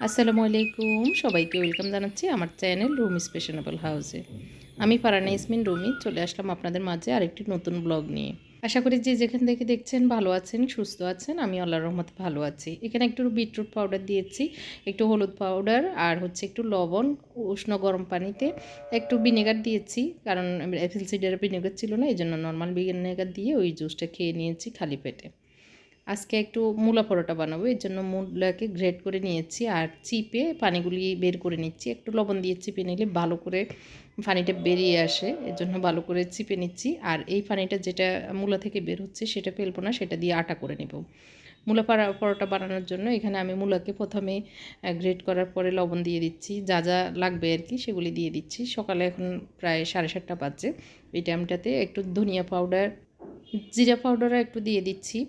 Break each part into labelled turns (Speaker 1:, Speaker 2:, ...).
Speaker 1: আসসালামু আলাইকুম, সবাইকে ওয়েলকাম জানাচ্ছি আমার চ্যানেল রুমিস ফ্যাশনেবল হাউসে। আমি ফারহানা ইয়াসমিন রুমি চলে আসলাম আপনাদের মাঝে আরেকটি নতুন ব্লগ নিয়ে। আশা করি যে যেখান থেকে দেখছেন ভালো আছেন, সুস্থ আছেন। আমি আল্লাহর রহমতে ভালো আছি। এখানে একটু বিটরুট পাউডার দিয়েছি, একটু হলুদ পাউডার আর হচ্ছে একটু লবণ, উষ্ণ গরম পানিতে একটু ভিনেগার দিয়েছি, কারণ অ্যাপেল সিডারের ভিনেগার ছিল না, এই জন্য নর্মাল ভিনেগার দিয়ে ওই জুসটা খেয়ে নিয়েছি খালি পেটে। আজকে একটু মূলা পরোটা বানাবো, এর জন্য মূলাকে গ্রেট করে নিয়েছি আর চিপে পানিগুলি বের করে নিচ্ছি। একটু লবণ দিয়ে চিপে নিলে ভালো করে পানিটা বেরিয়ে আসে, এর জন্য ভালো করে চিপে নিচ্ছি। আর এই পানিটা যেটা মূলা থেকে বের হচ্ছে সেটা ফেলবো না, সেটা দিয়ে আটা করে নেব। মূলা পরোটা বানানোর জন্য এখানে আমি মূলাকে প্রথমে গ্রেট করার পরে লবণ দিয়ে দিচ্ছি, যা যা লাগবে আর কি সেগুলি দিয়ে দিচ্ছি। সকালে এখন প্রায় 7:30 বাজে। এই টাইমটাতে একটু ধনিয়া পাউডার, জিরা পাউডারও একটু দিয়ে দিচ্ছি।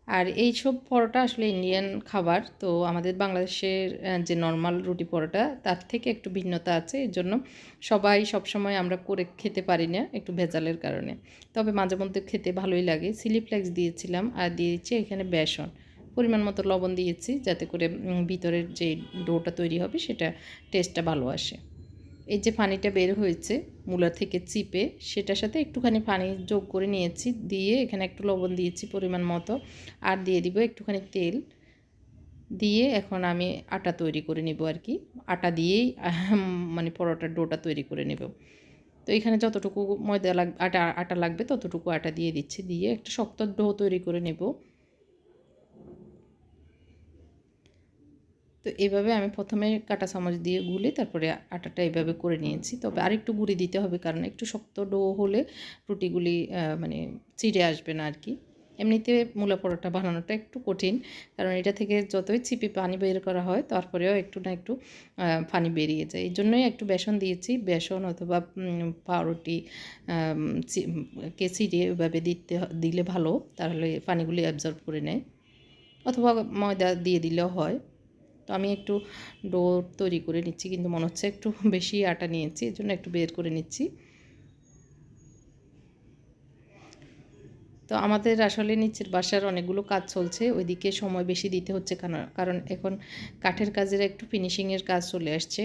Speaker 1: আর এই সব পরোটা আসলে ইন্ডিয়ান খাবার, তো আমাদের বাংলাদেশের যে নর্মাল রুটি পরোটা তার থেকে একটু ভিন্নতা আছে, এর জন্য সবাই সবসময় আমরা করে খেতে পারি না একটু ভেজালের কারণে। তবে মাঝে মধ্যে খেতে ভালোই লাগে। চিলি ফ্লেক্স দিয়েছিলাম আর দিয়েছি এখানে বেসন, পরিমাণ মতো লবণ দিয়েছি যাতে করে ভিতরের যে ডোটা তৈরি হবে সেটা টেস্টটা ভালো আসে। এই যে পানিটা বের হয়েছে মূলা থেকে চিপে, সেটার সাথে একটুখানি পানি যোগ করে নিয়েছি, দিয়ে এখানে একটু লবণ দিয়েছি পরিমাণ মতো, আর দিয়ে দিব একটুখানি তেল। দিয়ে এখন আমি আটা তৈরি করে নেব আর কি। আটা দিয়েই মানে পরোটার ডোটা তৈরি করে নেব। তো এখানে যতটুকু ময়দা লাগবে, আটা লাগবে ততটুকু আটা দিয়ে দিচ্ছি, দিয়ে একটা শক্ত ডো তৈরি করে নেব। তো এভাবে আমি প্রথমে কাঁটা চামচ দিয়ে গুলে তারপরে আটাটা এভাবে করে নিয়েছি। তবে আরেকটু গুঁড়ি দিতে হবে, কারণ একটু শক্ত ডো হলে রুটিগুলি মানে চিড়ে আসবে না আর কি। এমনিতে মূলা পরোটা বানানোটা একটু কঠিন, কারণ এটা থেকে যতই চিপি পানি বের করা হয় তারপরেও একটু না একটু পানি বেরিয়ে যায়। এই জন্যই একটু বেসন দিয়েছি, বেসন অথবা পাউরুটি কে চিড়ে এভাবে দিলে ভালো, তাহলে পানিগুলি অ্যাবজর্ব করে নেয়। অথবা ময়দা দিয়ে দিলেও হয়। তো আমি একটু ডো তৈরি করে নিচ্ছি, কিন্তু মনে হচ্ছে একটু বেশি আটা নিয়েছি, এর জন্য একটু বের করে নিচ্ছি। তো আমাদের আসলে নিচের বাসার অনেকগুলো কাজ চলছে, ওইদিকে সময় বেশি দিতে হচ্ছে, কারণ এখন কাঠের কাজের একটু ফিনিশিংয়ের কাজ চলে আসছে।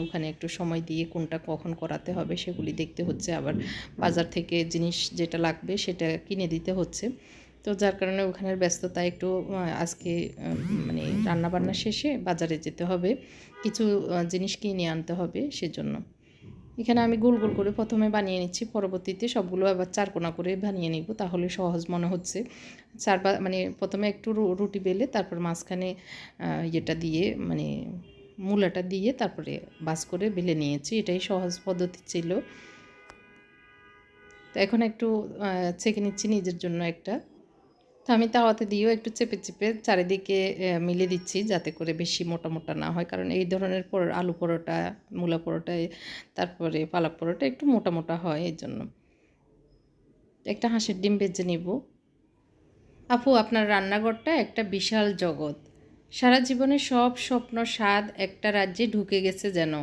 Speaker 1: ওখানে একটু সময় দিয়ে কোনটা কখন করাতে হবে সেগুলি দেখতে হচ্ছে, আবার বাজার থেকে জিনিস যেটা লাগবে সেটা কিনে দিতে হচ্ছে। তো যার কারণে ওখানের ব্যস্ততা একটু আজকে মানে রান্নাবান্না শেষে বাজারে যেতে হবে, কিছু জিনিস কিনে আনতে হবে সেজন্য। এখানে আমি গোল গোল করে প্রথমে বানিয়ে নিচ্ছি, পরবর্তীতে সবগুলো আবার চারকোনা করে বানিয়ে নিব, তাহলে সহজ মনে হচ্ছে। মানে প্রথমে একটু রুটি বেলে তারপর মাঝখানে ইয়েটা দিয়ে মানে মূলাটা দিয়ে তারপরে বাস করে বেলে নিয়েছি, এটাই সহজ পদ্ধতি ছিল। তো এখন একটু ছেঁকে নিচ্ছি নিজের জন্য একটা। তো আমি তাওয়াতে দিয়েও একটু চেপে চেপে চারিদিকে মিলে দিচ্ছি, যাতে করে বেশি মোটা মোটা না হয়, কারণ এই ধরনের আলু পরোটা, মূলা পরোটা, তারপরে পালক পরোটা একটু মোটা মোটা হয়, এই জন্য। একটা হাঁসের ডিম ভেজে নিব। আপু, আপনার রান্নাঘরটা একটা বিশাল জগৎ। সারা জীবনে সব স্বপ্ন স্বাদ একটা রাজ্যে ঢুকে গেছে যেন,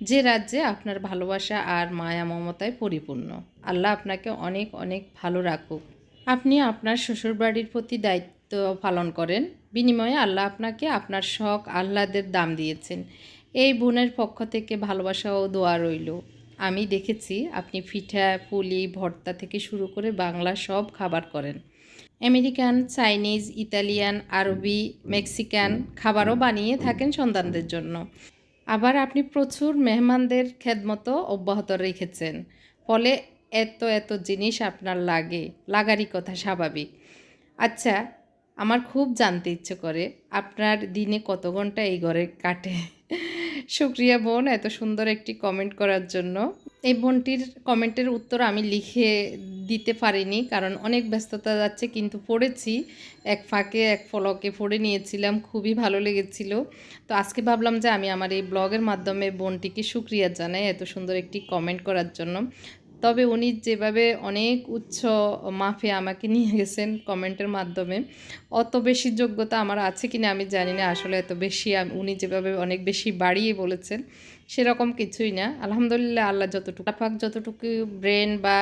Speaker 1: যে রাজ্যে আপনার ভালোবাসা আর মায়া মমতায় পরিপূর্ণ। আল্লাহ আপনাকে অনেক অনেক ভালো রাখুক। আপনি আপনার শ্বশুরবাড়ির প্রতি দায়িত্ব পালন করেন, বিনিময়ে আল্লাহ আপনাকে আপনার শখ আহ্লাদের দাম দিয়েছেন। এই বোনের পক্ষ থেকে ভালোবাসা ও দোয়া রইল। আমি দেখেছি আপনি পিঠা, পুলি, ভর্তা থেকে শুরু করে বাংলা সব খাবার করেন। আমেরিকান, চাইনিজ, ইতালিয়ান, আরবি, মেক্সিকান খাবারও বানিয়ে থাকেন সন্তানদের জন্য। আবার আপনি প্রচুর মেহমানদের খেদমতও অব্যাহত রেখেছেন, ফলে এত এত জিনিস আপনার লাগারই কথা, স্বাভাবিক। আচ্ছা, আমার খুব জানতে ইচ্ছে করে আপনার দিনে কত ঘন্টা এই ঘরে কাটে। শুক্রিয়া বোন এত সুন্দর একটি কমেন্ট করার জন্য। এই বোনটির কমেন্টের উত্তর আমি লিখে দিতে পারিনি, কারণ অনেক ব্যস্ততা যাচ্ছে, কিন্তু পড়েছি এক ফাঁকে এক ফলকে পড়ে নিয়েছিলাম, খুবই ভালো লেগেছিল। তো আজকে ভাবলাম যে আমি আমার এই ব্লগের মাধ্যমে বোনটিকে শুক্রিয়া জানাই এত সুন্দর একটি কমেন্ট করার জন্য। তবে উনি যেভাবে অনেক উচ্চ মাফে আমাকে নিয়ে গেছেন কমেন্টের মাধ্যমে, অত বেশি যোগ্যতা আমার আছে কিনা আমি জানি না, আসলে এত বেশি উনি যেভাবে অনেক বেশি বাড়িয়ে বলেছেন সেরকম কিছুই না। আলহামদুলিল্লাহ, আল্লাহ যতটুকু ব্রেন বা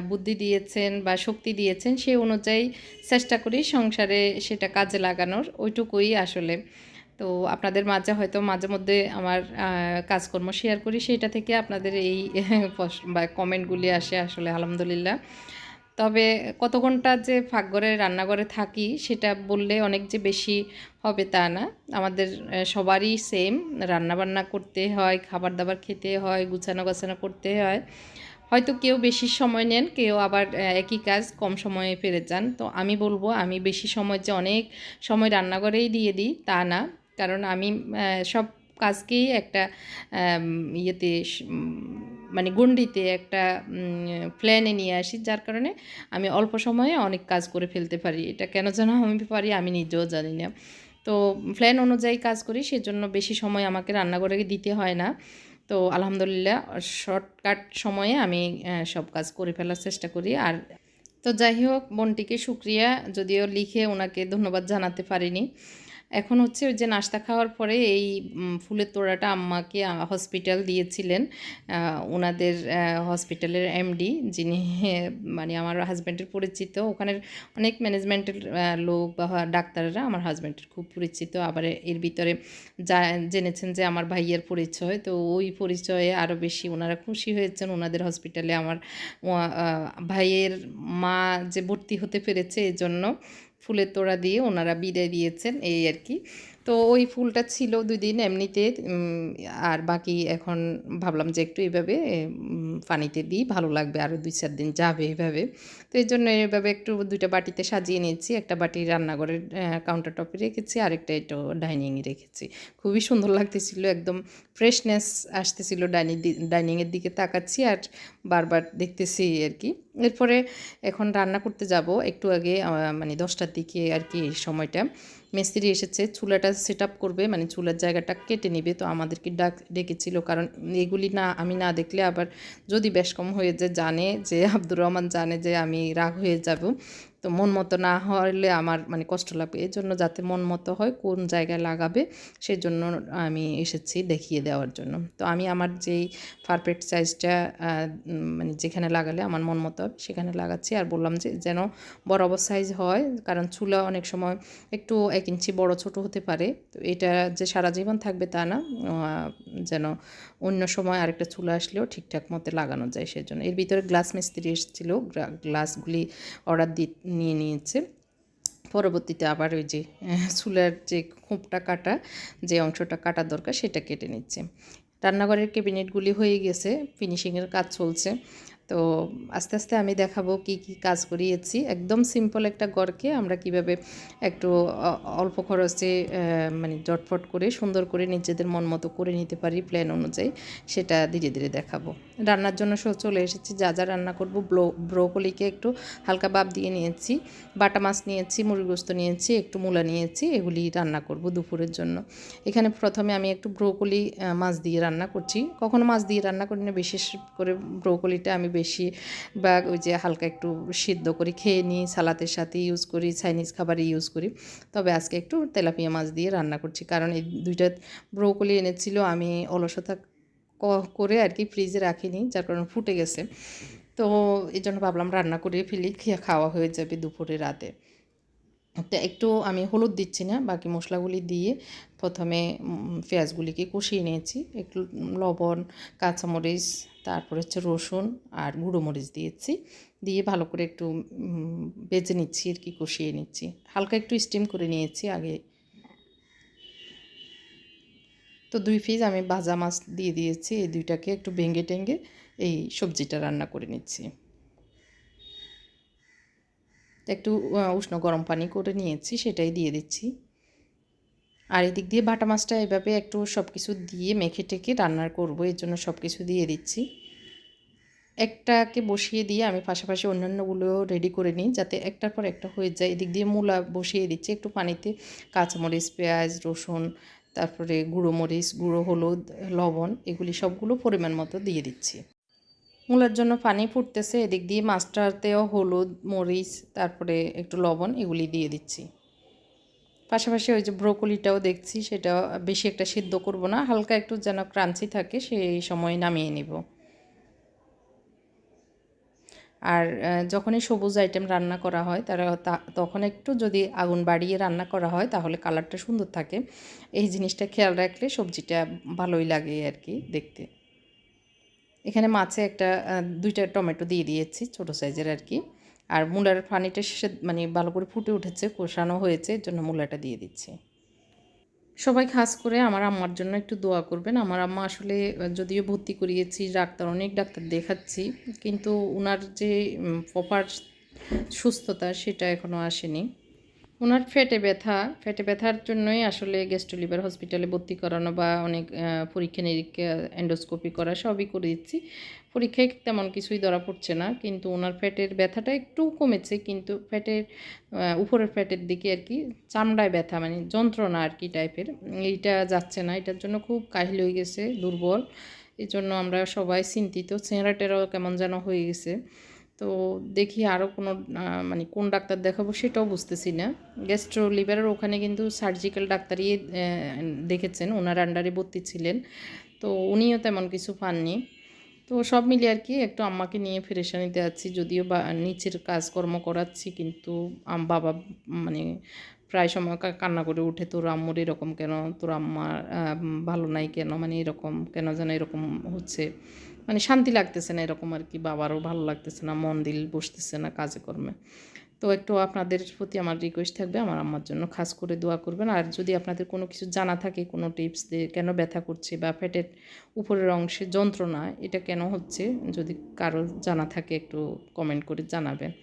Speaker 1: বুদ্ধি দিয়েছেন বা শক্তি দিয়েছেন সেই অনুযায়ী চেষ্টা করি সংসারে সেটা কাজে লাগানোর, ওইটুকুই আসলে। তো আপনাদের মাঝে হয়তো মাঝে মধ্যে আমার কাজকর্ম শেয়ার করি, সেটা থেকে আপনাদের এই বা কমেন্টগুলি আসে আসলে আলহামদুলিল্লাহ। তবে কত ঘন্টা যে ফাঁকঘরে রান্নাঘরে থাকি সেটা বললে অনেক যে বেশি হবে তা না। আমাদের সবারই সেম রান্নাবান্না করতে হয়, খাবার দাবার খেতে হয়, গুছানো গাছানো করতে হয়। হয়তো কেউ বেশি সময় নেন, কেউ আবার একই কাজ কম সময়ে পেরে যান। তো আমি বলব আমি বেশি সময় যে অনেক সময় রান্নাঘরেই দিয়ে দিই তা না। কারণ আমি সব কাজকেই একটা আম ইয়েতে মানে গণ্ডিতে একটা প্ল্যানে নিয়ে আসি, যার কারণে আমি অল্প সময়ে অনেক কাজ করে ফেলতে পারি। এটা কেন যেন আমি পারি আমি নিজেও জানি না। তো প্ল্যান অনুযায়ী কাজ করি, সেজন্য বেশি সময় আমাকে রান্নাঘরে দিতে হয় না। তো আলহামদুলিল্লাহ শর্টকাট সময়ে আমি সব কাজ করে ফেলার চেষ্টা করি। আর তো যাই হোক, বোনটিকে শুকরিয়া, যদিও লিখে ওনাকে ধন্যবাদ জানাতে পারিনি। এখন হচ্ছে ওই যে নাস্তা খাওয়ার পরে এই ফুলের তোড়াটা আম্মাকে হসপিটাল দিয়েছিলেন। ওনাদের হসপিটালের এমডি, যিনি মানে আমার হাজব্যান্ডের পরিচিত, ওখানের অনেক ম্যানেজমেন্টের লোক বা ডাক্তাররা আমার হাজব্যান্ডের খুব পরিচিত। আবার এর ভিতরে যা জেনেছেন যে আমার ভাইয়ের পরিচয়, তো ওই পরিচয়ে আরও বেশি ওনারা খুশি হয়েছেন। ওনাদের হসপিটালে আমার ভাইয়ের মা যে ভর্তি হতে পেরেছে এজন্য ফুলের তোড়া দিয়ে ওনারা বিদায় দিয়েছেন, এই আর কি। তো ওই ফুলটা ছিল 2 দিন এমনিতে, আর বাকি এখন ভাবলাম যে একটু এভাবে পানিতে দিই, ভালো লাগবে, আরও 2-4 দিন যাবে এভাবে। তো এই জন্য এভাবে একটু 2টা বাটিতে সাজিয়ে নিয়েছি। একটা বাটি রান্নাঘরের কাউন্টার টপে রেখেছি, আরেকটা একটু ডাইনিংয়ে রেখেছি। খুবই সুন্দর লাগতেছিল, একদম ফ্রেশনেস আসতেছিল। ডাইনিংয়ের দিকে তাকাচ্ছি আর বারবার দেখতেছি আর কি। এরপরে এখন রান্না করতে যাব। একটু আগে মানে 10টার দিকে আর কি এই সময়টা মিস্ত্রি এসেছে, চুলাটা সেট আপ করবে, মানে চুলার জায়গাটা কেটে নেবে। তো আমাদেরকে ডেকেছিল, কারণ এগুলি না আমি না দেখলে আবার যদি বেশ কম হয়ে যায়, জানে যে আব্দুর রহমান জানে যে আমি রাগ হয়ে যাব। তো মন মতো না হলে আমার মানে কষ্ট লাগবে, এই জন্য যাতে মন মতো হয় কোন জায়গায় লাগাবে সেই জন্য আমি এসেছি দেখিয়ে দেওয়ার জন্য। তো আমি আমার যেই পারফেক্ট সাইজটা মানে যেখানে লাগালে আমার মন মতো হবে সেখানে লাগাচ্ছি। আর বললাম যে যেন বরাবর সাইজ হয়, কারণ চুলা অনেক সময় একটু 1 ইঞ্চি বড় ছোট হতে পারে। তো এটা যে সারা জীবন থাকবে তা না, যেন অন্য সময় আরেকটা চুলা আসলেও ঠিকঠাক মতো লাগানো যায় সেজন্য। এর ভিতরে গ্লাস মিস্ত্রি এসেছিল, গ্লাসগুলি অর্ডার নিয়ে নিয়েছে। পরবর্তীতে আবার ওই যে চুলার যে খোঁপটা কাটা, যে অংশটা কাটার দরকার সেটা কেটে নিচ্ছে। রান্নাঘরের ক্যাবিনেটগুলি হয়ে গেছে, ফিনিশিংয়ের কাজ চলছে। তো আস্তে আস্তে আমি দেখাবো কি কি কাজ করিয়েছি। একদম সিম্পল একটা ঘরকে আমরা কিভাবে একটু অল্প খরচে মানে জটফট করে সুন্দর করে নিজেদের মন মতো করে নিতে পারি প্ল্যান অনুযায়ী, সেটা ধীরে ধীরে দেখাবো। রান্নার জন্য চলে এসেছি, যা যা রান্না করব। ব্রোকলিকে একটু হালকা ভাপ দিয়ে নিয়েছি, বাটা মাছ নিয়েছি, মুরগি গোস্ত নিয়েছি, একটু মূলা নিয়েছি, এগুলি রান্না করব দুপুরের জন্য। এখানে প্রথমে আমি একটু ব্রোকলি মাছ দিয়ে রান্না করছি। কখনো মাছ দিয়ে রান্না করি না, বিশেষ করে ব্রোকলিটা আমি বেশি বা ওই যে হালকা একটু সিদ্ধ করে খেয়ে নিই, সালাতের সাথে ইউজ করি, চাইনিজ খাবারে ইউজ করি। তবে আজকে একটু তেলাপিয়া মাছ দিয়ে রান্না করছি, কারণ এই 2টা ব্রোকলি এনেছিল, আমি অলসতা করে আর কি ফ্রিজে রাখিনি, যার কারণে ফুটে গেছে। তো এই জন্য ভাবলাম রান্না করে ফেলি, খাওয়া হয়ে যাবে দুপুরে রাতে। তো একটু আমি হলুদ দিচ্ছি না, বাকি মশলাগুলি দিয়ে প্রথমে পেঁয়াজগুলিকে কষিয়ে নিয়েছি, একটু লবণ, কাঁচামরিচ, তারপর হচ্ছে রসুন আর গুঁড়ো মরিচ দিয়েছি, দিয়ে ভালো করে একটু বেজে নিচ্ছি আর কি, কষিয়ে নিচ্ছি। হালকা একটু স্টিম করে নিয়েছি আগে। তো 2 পিস আমি ভাজা মাছ দিয়ে দিয়েছি, এই 2টাকে একটু ভেঙে টেঙ্গে এই সবজিটা রান্না করে নিচ্ছি। একটু উষ্ণ গরম পানি করে নিয়েছি, সেটাই দিয়ে দিচ্ছি। আর এদিক দিয়ে বাটা মাছটা এভাবে একটু সব কিছু দিয়ে মেখে টেকে রান্না করব, এর জন্য সব কিছু দিয়ে দিচ্ছি। একটাকে বসিয়ে দিয়ে আমি পাশাপাশি অন্যান্যগুলো রেডি করে নিই, যাতে একটার পর একটা হয়ে যায়। এদিক দিয়ে মূলা বসিয়ে দিচ্ছি একটু পানিতে, কাঁচামরিচ, পেঁয়াজ, রসুন, তারপরে গুঁড়ো মরিচ, গুঁড়ো হলুদ, লবণ, এগুলি সবগুলো পরিমাণ মতো দিয়ে দিচ্ছি। মূলার জন্য পানি ফুটতেছে, এদিক দিয়ে মাছটাতেও হলুদ, মরিচ, তারপরে একটু লবণ, এগুলি দিয়ে দিচ্ছি। পাশাপাশি ওই যে ব্রোকলিটাও দেখছি, সেটা বেশি একটা সিদ্ধ করব না, হালকা একটু যেন ক্রাঞ্চি থাকে সেই সময় নামিয়ে নেব। আর যখনই সবুজ আইটেম রান্না করা হয় তখন একটু যদি আগুন বাড়িয়ে রান্না করা হয় তাহলে কালারটা সুন্দর থাকে। এই জিনিসটা খেয়াল রাখলে সবজিটা ভালোই লাগে আর কি দেখতে। এখানে মাছে একটা 2টা টমেটো দিয়ে দিয়েছি ছোট সাইজের আর কি। আর মূলার পানিটা শেষে মানে ভালো করে ফুটে উঠেছে, কষানো হয়েছে, এর জন্য মূলাটা দিয়ে দিচ্ছি। সবাই খাস করে আমার আম্মার জন্য একটু দোয়া করবেন। আমার আম্মা আসলে যদিও ভর্তি করিয়েছি অনেক ডাক্তার দেখাচ্ছি, কিন্তু ওনার যে প্রপার সুস্থতা সেটা এখনও আসেনি। ওনার পেটে ব্যথার জন্যই আসলে গ্যাস্ট্রো লিভার হসপিটালে ভর্তি করানো বা অনেক পরীক্ষা নিরীক্ষা এন্ডোস্কোপি করা সবই করেছি। পরীক্ষায় তেমন কিছুই ধরা পড়ছে না, কিন্তু ওনার পেটের ব্যথাটা একটু কমেছে, কিন্তু পেটের উপরের পেটের দিকে আর কি চামড়ায় ব্যথা মানে যন্ত্রণা আর কি টাইপের, এইটা যাচ্ছে না। এটার জন্য খুব কাহিল হয়ে গেছে, দুর্বল। এই জন্য আমরা সবাই চিন্তিত, চেহারাটেরাও কেমন যেন হয়ে গেছে। তো দেখি আরও কোনো মানে কোন ডাক্তার দেখাবো সেটাও বুঝতেছি না। গ্যাস্ট্রো লিভারের ওখানে কিন্তু সার্জিক্যাল ডাক্তারই দেখেছেন, ওনার আন্ডারে ভর্তি ছিলেন, তো উনিও তেমন কিছু পাননি। তো সব মিলিয়ে আর কি একটু আম্মাকে নিয়ে পেরেশানিতে আছি, যদিও বা নিচের কাজকর্ম করাচ্ছি, কিন্তু বাবা মানে প্রায় সময় কান্না করে উঠে, তোর আম্মুর এরকম কেন, তোর আম্মার ভালো নাই কেন, মানে এরকম কেন যেন এরকম হচ্ছে, মানে শান্তি লাগতেছে না এরকম আর কি। বাবারও ভালো লাগতেছে না, মন দিল বসতেছে না কাজে কর্মে। তো একটু আপনাদের প্রতি আমার রিকোয়েস্ট থাকবে আমার আম্মার জন্য খাস করে দোয়া করবেন। আর যদি আপনাদের কোনো কিছু জানা থাকে, কোনো টিপস দিয়ে কেন ব্যথা করছে বা পেটের উপরের অংশে যন্ত্রণা এটা কেন হচ্ছে, যদি কারো জানা থাকে একটু কমেন্ট করে জানাবেন।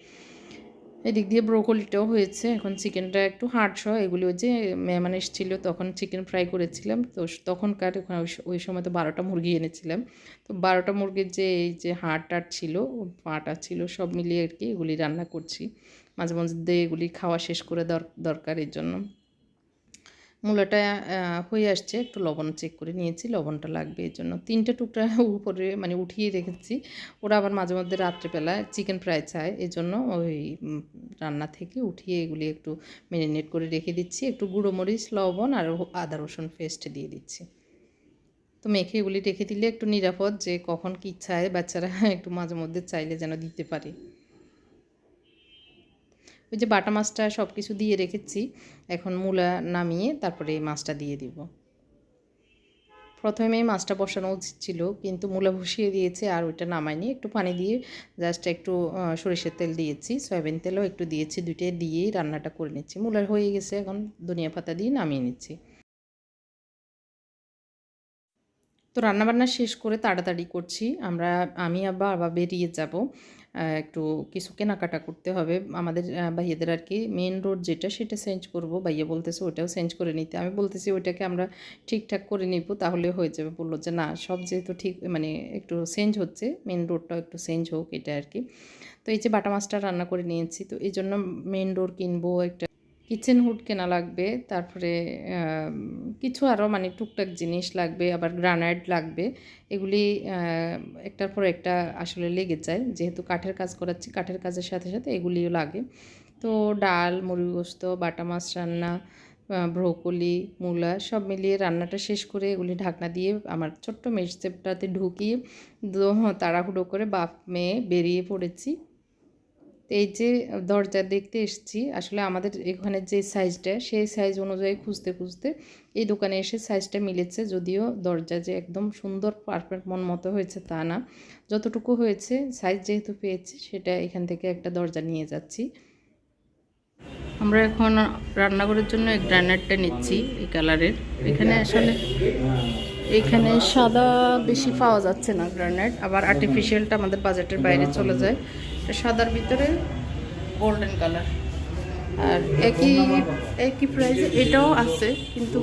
Speaker 1: এদিক দিয়ে ব্রোকলিটাও হয়েছে। এখন চিকেনটা একটু হাড়সহ, এগুলো যে মেহমান এসেছিলো তখন চিকেন ফ্রাই করেছিলাম, তো তখনকার ওই সময় তো 12টা মুরগি এনেছিলাম। তো 12টা মুরগির যে এই যে হাড় টাট ছিল, পাটা ছিল, সব মিলিয়ে আর কি এগুলি রান্না করছি। মাঝে মধ্যে এগুলি খাওয়া শেষ করে দরকার, এর জন্য। মূলাটা হয়ে আসছে, একটু লবণ চেক করে নিয়েছি, লবণটা লাগবে এর জন্য। 3টে টুকরা উপরে মানে উঠিয়ে রেখেছি। ওরা আবার মাঝে মধ্যে রাত্রেবেলা চিকেন ফ্রাই চায়, এই জন্য ওই রান্না থেকে উঠিয়ে এগুলি একটু ম্যারিনেট করে রেখে দিচ্ছি। একটু গুঁড়ো মরিচ, লবণ আর আদা রসুন পেস্ট দিয়ে দিচ্ছি। তো মেখে এগুলি রেখে দিলে একটু নিরাপদ, যে কখন কী চায় বাচ্চারা একটু মাঝে মধ্যে চাইলে যেন দিতে পারি। ওই যে বাটা মাছটা সব কিছু দিয়ে রেখেছি, এখন মূলা নামিয়ে তারপরে এই মাছটা দিয়ে দিব। প্রথমে মাছটা বসানো উচিত ছিল, কিন্তু মূলা বসিয়ে দিয়েছে আর ওইটা নামাইনি। একটু পানি দিয়ে জাস্ট একটু সরিষার তেল দিয়েছি, সয়াবিন তেলও একটু দিয়েছি, দুইটাই দিয়েই রান্নাটা করে নিচ্ছি। মূলার হয়ে গেছে, এখন ধনিয়া পাতা দিয়ে নামিয়ে নিচ্ছি। তো রান্নাবান্না শেষ করে তাড়াতাড়ি করছি, আমি আবার বেরিয়ে যাব, একটু কিছু কেনাকাটা করতে হবে আমাদের ভাইয়াদের আর কি। মেন রোড যেটা সেটা চেঞ্জ করব, ভাইয়া বলতেছে ওইটাও চেঞ্জ করে নিতে। আমি বলতেছি ওইটাকে আমরা ঠিকঠাক করে নিব তাহলে হয়ে যাবে। বললো যে না, সব যেহেতু ঠিক মানে একটু চেঞ্জ হচ্ছে, মেন রোডটাও একটু চেঞ্জ হোক, এটা আর কি। তো এই যে বাটা মাছটা রান্না করে নিয়েছি, তো এই জন্য মেন রোড কিনবো, একটা কিচেন হুড কেনা লাগবে, তারপরে কিছু আরও মানে টুকটাক জিনিস লাগবে, আবার গ্রানাইট লাগবে। এগুলি একটার পর একটা আসলে লেগে যায়, যেহেতু কাঠের কাজ করাচ্ছি, কাঠের কাজের সাথে সাথে এগুলিও লাগে। তো ডাল, মুরগি গোস্ত, বাটা মাছ রান্না, ব্রোকলি, মূলা সব মিলিয়ে রান্নাটা শেষ করে এগুলি ঢাকনা দিয়ে আমার ছোট্ট মেশচেপটাতে ঢুকিয়ে তাড়াহুড়ো করে বাপ মেয়ে বেরিয়ে পড়েছি। এই যে দরজা দেখতে এসেছি, আসলে আমাদের এখানে যে সাইজটা সেই সাইজ অনুযায়ী খুঁজতে খুঁজতে এই দোকানে এসে সাইজটা মিলেছে, যদিও দরজা যে একদম সুন্দর পারফেক্ট মন মতো হয়েছে তা না, যতটুকু হয়েছে সাইজ যেহেতু পেয়েছি সেটা এখান থেকে একটা দরজা নিয়ে যাচ্ছি। আমরা এখন রান্নাঘরের জন্য এই গ্রানাইটটা নিচ্ছি, এই কালারের। এখানে সাদা বেশি পাওয়া যাচ্ছে না গ্রানাইট, আবার আর্টিফিশিয়ালটা আমাদের বাজেটের বাইরে চলে যায়। এটা সাদার ভিতরে গোল্ডেন কালার, আর একই প্রাইসে এটাও আছে, কিন্তু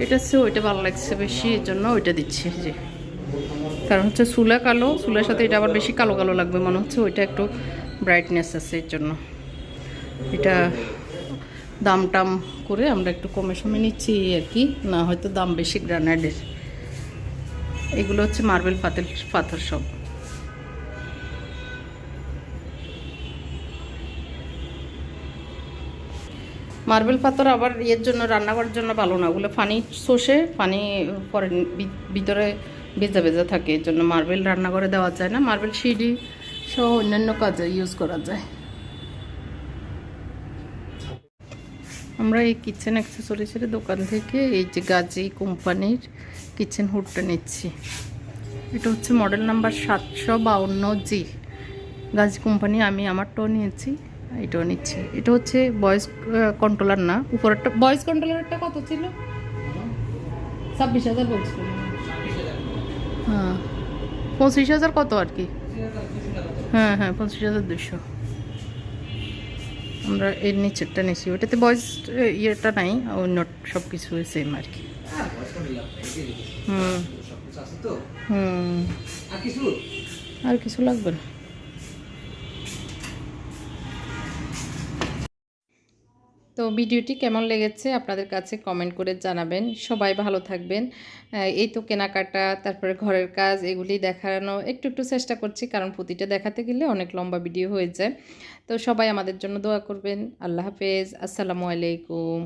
Speaker 1: এটা চেয়ে ওইটা ভালো লাগছে বেশি, এর জন্য ওইটা দিচ্ছি। যে কারণ হচ্ছে চুলা কালো, চুলার সাথে এটা আবার বেশি কালো কালো লাগবে মনে হচ্ছে, ওইটা একটু ব্রাইটনেস আছে, এর জন্য এটা দাম টাম করে আমরা একটু কমে সমে নিচ্ছি আর কি, না হয়তো দাম বেশি গ্রানাইটের। এগুলো হচ্ছে মার্বেল পাথর সব। মার্বেল পাথর আবার এর জন্য, রান্না করার জন্য ভালো না, ওগুলো পানি শোষে, পানি পরে ভিতরে ভেজা ভেজা থাকে, এর জন্য মার্বেল রান্না করে দেওয়া যায় না। মার্বেল সহ অন্যান্য কাজে ইউজ করা যায়। আমরা এই কিচেন অ্যাক্সেসরিজের দোকান থেকে এই যে গাজী কোম্পানির কিচেন হুডটা নিচ্ছি। এটা হচ্ছে model number 752G। Gazi company, আমি আমারটাও নিয়েছি, এটাও নিচ্ছি। এটা হচ্ছে ভয়েস কন্ট্রোলার না, উপরেরটা ভয়েস কন্ট্রোলারটা কত ছিল? 26,000 বলছিল। হ্যাঁ 25,000 কত আর কি। হ্যাঁ হ্যাঁ 25,200। আমরা এর নিচেরটা নিয়েছি, ওটাতে ভয়েস ইয়েটা নাই, অন্য সব কিছু সেম আর কি। হুম হুম আর কিছু লাগবে না। তো ভিডিওটি কেমন লেগেছে আপনাদের কাছে কমেন্ট করে জানাবেন। সবাই ভালো থাকবেন। এই তো কেনাকাটা, তারপরে ঘরের কাজ, এগুলি দেখানো একটু একটু চেষ্টা করছি, কারণ প্রতিটা দেখাতে গেলে অনেক লম্বা ভিডিও হয়ে যায়। তো সবাই আমাদের জন্য দোয়া করবেন। আল্লাহ হাফেজ, আসসালামু আলাইকুম।